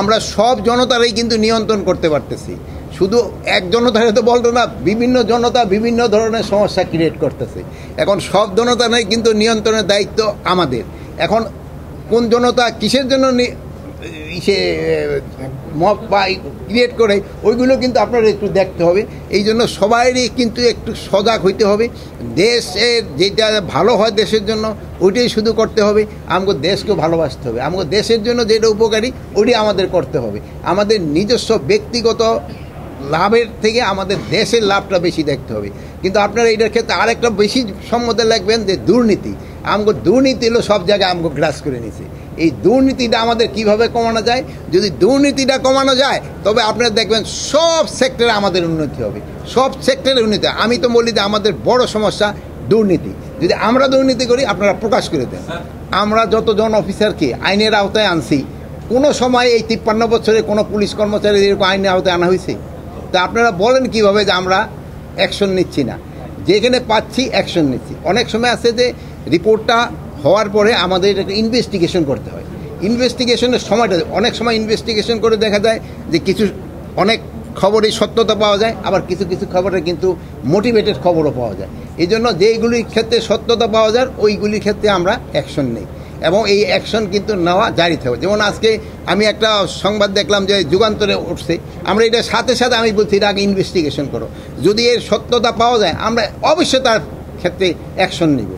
আমরা সব জনতারাই কিন্তু নিয়ন্ত্রণ করতে পারতেছি। শুধু এক জনতারে তো বলতো না, বিভিন্ন জনতা বিভিন্ন ধরনের সমস্যা ক্রিয়েট করতেছে। এখন সব জনতা নয়, কিন্তু নিয়ন্ত্রণের দায়িত্ব আমাদের। এখন কোন জনতা কিসের জন্য সে মব বা ক্রিয়েট করে, ওইগুলো কিন্তু আপনারা একটু দেখতে হবে। এই জন্য সবাইরই কিন্তু একটু সজাগ হইতে হবে। দেশের যেটা ভালো হয় দেশের জন্য ওইটাই শুধু করতে হবে। আমাকে দেশকেও ভালোবাসতে হবে। আমাকে দেশের জন্য যেটা উপকারী ওইটাই আমাদের করতে হবে। আমাদের নিজস্ব ব্যক্তিগত লাভের থেকে আমাদের দেশের লাভটা বেশি দেখতে হবে। কিন্তু আপনারা এটার ক্ষেত্রে আরেকটা বেশি সম্মতি লাগবেন যে দুর্নীতি। আমাকে দুর্নীতি হলো সব জায়গায় আমাকে গ্রাস করে নিছে। এই দুর্নীতিটা আমাদের কিভাবে কমানো যায়? যদি দুর্নীতিটা কমানো যায় তবে আপনারা দেখবেন সব সেক্টরে আমাদের উন্নতি হবে, সব সেক্টরে উন্নতি। আমি তো বলি যে আমাদের বড় সমস্যা দুর্নীতি। যদি আমরা দুর্নীতি করি আপনারা প্রকাশ করে দেন। আমরা যতজন অফিসারকে আইনের আওতায় আনছি, কোনো সময় এই 53 বছরে কোনো পুলিশ কর্মচারী এরকম আইনের আওতায় আনা হয়েছে? তা আপনারা বলেন কিভাবে যে আমরা অ্যাকশন নিচ্ছি না? যেখানে পাচ্ছি অ্যাকশন নিচ্ছি। অনেক সময় আছে যে রিপোর্টটা হওয়ার পরে আমাদের একটা ইনভেস্টিগেশন করতে হয়। ইনভেস্টিগেশনের সময়টা অনেক সময় ইনভেস্টিগেশন করে দেখা যায় যে অনেক খবরেই সত্যতা পাওয়া যায়, আবার কিছু কিছু খবরে কিন্তু মোটিভেটেড খবরও পাওয়া যায়। এই জন্য যেইগুলির ক্ষেত্রে সত্যতা পাওয়া যায় ওইগুলির ক্ষেত্রে আমরা অ্যাকশন নিই, এবং এই অ্যাকশন কিন্তু নেওয়া জারি থাকবে। যেমন আজকে আমি একটা সংবাদ দেখলাম যে যুগান্তরে উঠছে, আমরা এটার সাথে সাথে আমি বলছি এটা আগে ইনভেস্টিগেশন করো। যদি এর সত্যতা পাওয়া যায় আমরা অবশ্যই তার ক্ষেত্রে অ্যাকশন নিব।